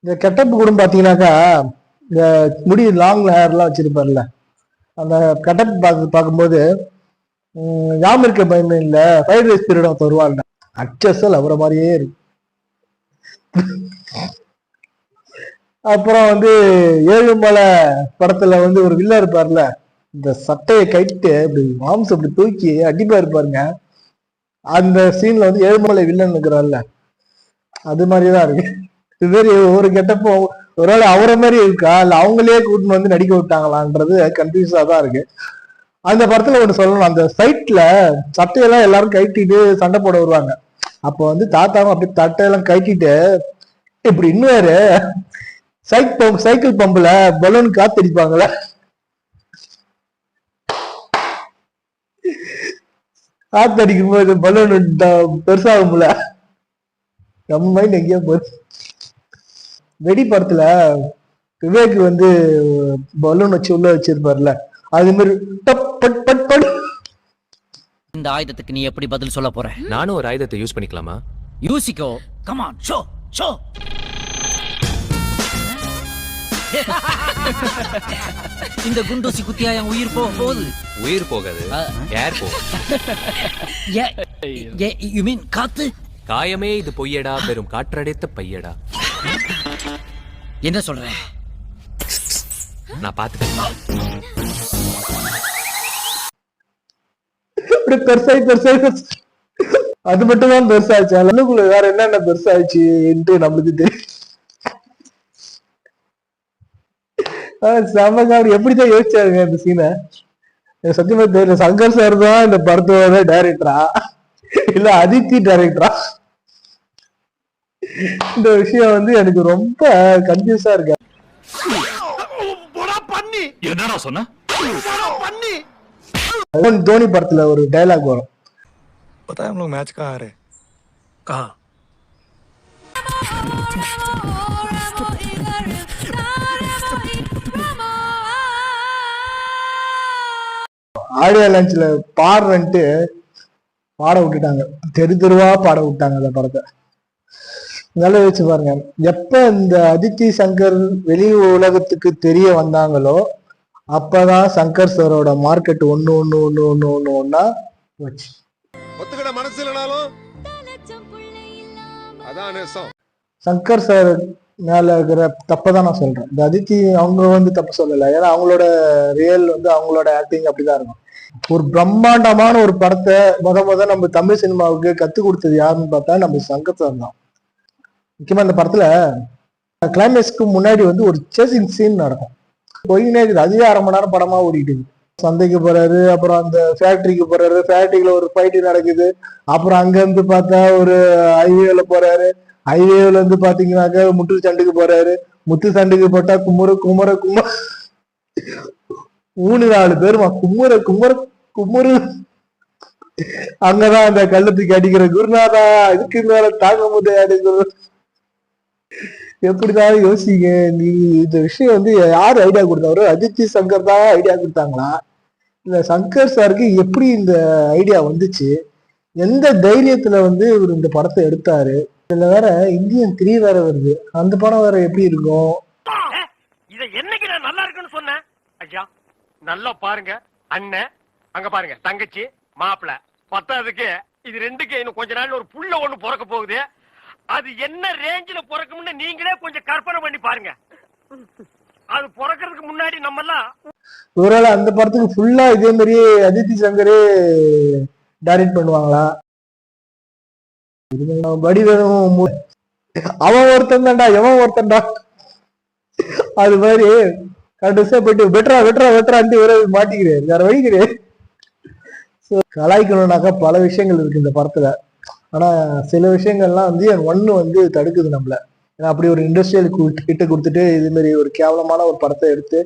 இந்த கெட்டப் கூட பாத்தீங்கன்னாக்கா இந்த முடி லாங் ஹேர்லாம் வச்சிருப்பார்ல அந்த கெட்டப் பார்க்கும்போது யாம் இருக்க பயமே இல்ல ஃப்ரைட் ரைஸ் பீரியட் வருவாள் அச்சல் அவரை மாதிரியே இருக்கு. அப்புறம் வந்து ஏழுமலை படத்துல வந்து ஒரு வில்லா இருப்பார்ல இந்த சட்டையை கைட்டு இப்படி மாம்சம் இப்படி தூக்கி அடிப்பா இருப்பாருங்க. அந்த சீன்ல வந்து ஏழுமலை வில்லன் இருக்கிறார்ல அது மாதிரிதான் இருக்கு. இது மாதிரி ஒவ்வொரு கெட்டப்பும் ஒருவேளை அவரை மாதிரி இருக்கா இல்ல அவங்களே கூட்டின்னு வந்து நடிக்க விட்டாங்களான்றது கன்ஃபியூஸா தான் இருக்கு. அந்த படத்துல ஒண்ணு சொல்லணும், அந்த சைட்ல சட்டையெல்லாம் எல்லாரும் கட்டிட்டு சண்டை போட வருவாங்க. அப்போ வந்து தாத்தாவும் அப்படி சட்டையெல்லாம் கட்டிட்டு இப்படி இன்னொரு சைக்கிள் பம்புல பலூன் காத்தடிப்பாங்கள காத்தடிக்கும் போது பலூன் பெருசாகும்ல நம்ம மைண்ட் எங்கேயோ போச்சு. வெடி படத்துல விவேக் வந்து பலூன் வச்சு உள்ள வச்சிருப்பார்ல அது மாதிரி இந்த ஆயுதத்துக்கு நீ எப்படி பதில் சொல்ல போற? நானும் ஒரு ஆயுதத்தை யூஸ் பண்ணிக்கலாமா? யூசிக்கோ, கம் ஆன், ஷோ ஷோ. இந்த குண்டூசி குத்தியா என் உயிர் போகுது. உயிர் போகாது, ஏர் போகும். யூ மீன் காத்து? காயமே இது பொய்யடா, வெறும் காற்றடைத்த பையடா. என்ன சொல்ற? நான் பாத்துக்கிறேன். பெருசாய் அது மட்டும் தான் பெருசாச்சு. அதுக்குள்ள வேற என்னென்ன பெருசாச்சு என்று நம்மளுக்கு தெரியும். செம்மகாடு எப்படிதான் யோசிச்சாருங்க இந்த சீனை சத்தியமா தெரியல. சங்கர் சார் தான் இந்த படத்தோட டைரக்டரா இல்ல அதித்தி டைரக்டரா? இந்த விஷயம் வந்து எனக்கு ரொம்ப கன்ஃபியூஸா இருக்கு. என்னடா சொன்ன? தோனி படத்துல ஒரு டைலாக் வரும், पता है हम लोग मैच कहाँ आ रहे? कहाँ? ஆடியோ லான்ச்ல பாடுறன்ட்டு பாட விட்டுட்டாங்க, தெருவா பாட விட்டாங்க அந்த படத்தை. நல்லா வச்சு பாருங்க. எப்ப இந்த அதித்தி சங்கர் வெளி உலகத்துக்கு தெரிய வந்தாங்களோ அப்பதான் சங்கர் சாரோட மார்க்கெட் ஒன்னா போச்சு. ஒத்துக்கிட மனசு இல்லனாலும் அதான் நேசம். சங்கர் சார் மேல இருக்கிற தப்பதான் நான் சொல்றேன். இந்த அதித்தி அவங்க வந்து தப்பு சொல்லல, ஏன்னா அவங்களோட ரியல் வந்து அவங்களோட ஆக்டிங் அப்படிதான் இருக்கும். ஒரு பிரம்மாண்டமான ஒரு படத்தை முத நம்ம தமிழ் சினிமாவுக்கு கத்து கொடுத்தது யாருன்னு பார்த்தா நம்ம சங்கர் சார் தான். முக்கியமா இந்த படத்துல கிளைமேக்ஸ்க்கு முன்னாடி வந்து ஒரு சேசிங் சீன் நடக்கும். போயினே இருக்குது, அதுவே 1/2 மணி நேரம் படமா ஓடிட்டு இருக்கு. சந்தைக்கு போறாரு, அப்புறம் அந்த ஃபேக்டரிக்கு போறாரு, ஃபேக்டரியில ஒரு ஃபைட் நடக்குது. அப்புறம் அங்க இருந்து பார்த்தா ஒரு ஹைவேல போறாரு, ஹைவேல இருந்து பாத்தீங்கன்னாக்க முட்டு சண்டைக்கு போறாரு, முத்து சண்டைக்கு போட்டா குமுறு 3-4 பேருமா குமுறு. அங்கதான் அந்த கள்ளத்துக்கு அடிக்கிற குருநாதா இதுக்கு மேல தாங்க முடியாது. எப்படிதான் யோசிங்க நீ. இந்த விஷயம் வந்து யாரு ஐடியா கொடுத்தாரு? அதித்தி சங்கர் தான் ஐடியா கொடுத்தாங்களா இல்ல சங்கர் சாருக்கு எப்படி இந்த ஐடியா வந்துச்சு? எந்த தைரியத்துல வந்து இவர் இந்த படத்தை எடுத்தாரு? இதுல வேற இந்தியன் 3 வேற வருது, அந்த படம் வேற எப்படி இருக்கும்? இதை என்னைக்கு நான் நல்லா இருக்குன்னு சொன்னேன் ஐயா. நல்லா பாருங்க அண்ணன், அங்க பாருங்க தங்கச்சி, மாப்பிள்ள, பத்தாவதுக்கு இது 2க்கு இன்னும் கொஞ்ச நாள் ஒரு புள்ள ஒண்ணு பிறக்க போகுது. அது என்ன ரேஞ்சில பிறக்கும்னு நீங்களே கொஞ்சம் கற்பனை பண்ணி பாருங்க. அது பிறக்கிறதுக்கு முன்னாடி நம்ம எல்லாம் ஒருவேளை அந்த படத்துக்கு ஃபுல்லா இதே மாதிரி அதித்தி சங்கரே டைரக்ட் பண்ணுவாங்களா? வடிவேலும் அவன் ஒருத்தன் தான்டா, எவன் ஒருத்தன்டா, அது மாதிரி கடைசியா போயிட்டு வெட்டுறான்ட்டு வேற மாட்டிக்கிறேன், வேற வழி கிடையாது. கலாய்க்கணும்னாக்கா பல விஷயங்கள் இருக்கு இந்த படத்துல. ஆனா சில விஷயங்கள்லாம் வந்து ஒண்ணு வந்து தடுக்குது நம்மள. ஏன்னா அப்படி ஒரு இண்டஸ்ட்ரியல் கிட்ட கொடுத்துட்டு இது மாதிரி ஒரு கேவலமான ஒரு படத்தை எடுத்து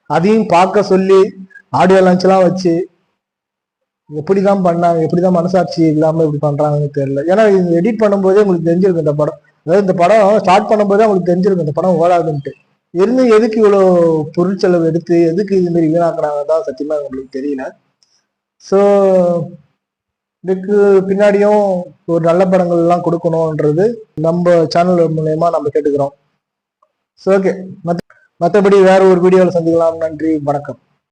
அதையும் பார்க்க சொல்லி ஆடியோ லான்ச் எல்லாம் வச்சு எப்படிதான் பண்ணாங்க, எப்படிதான் மனசாட்சி இல்லாம இப்படி பண்றாங்கன்னு தெரியல. ஏன்னா இது எடிட் பண்ணும்போதே உங்களுக்கு தெரிஞ்சிருக்கும் இந்த படம், அதாவது இந்த படம் ஸ்டார்ட் பண்ணும்போதே உங்களுக்கு தெரிஞ்சிருக்கும் இந்த படம் ஓடாதுன்ட்டு. இருந்து எதுக்கு இவ்வளவு பொருட்செலவு எடுத்து எதுக்கு இது மாதிரி வீணாக்குறாங்க தான் சத்தியமா உங்களுக்கு தெரியல. ஸோ இதுக்கு பின்னாடியும் ஒரு நல்ல படங்கள் எல்லாம் கொடுக்கணும்ன்றது நம்ம சேனல் மூலயமா நம்ம கேட்டுக்கிறோம். ஸோ ஓகே, மற்றபடி வேற ஒரு வீடியோவில் சந்திக்கலாம். நன்றி, வணக்கம்.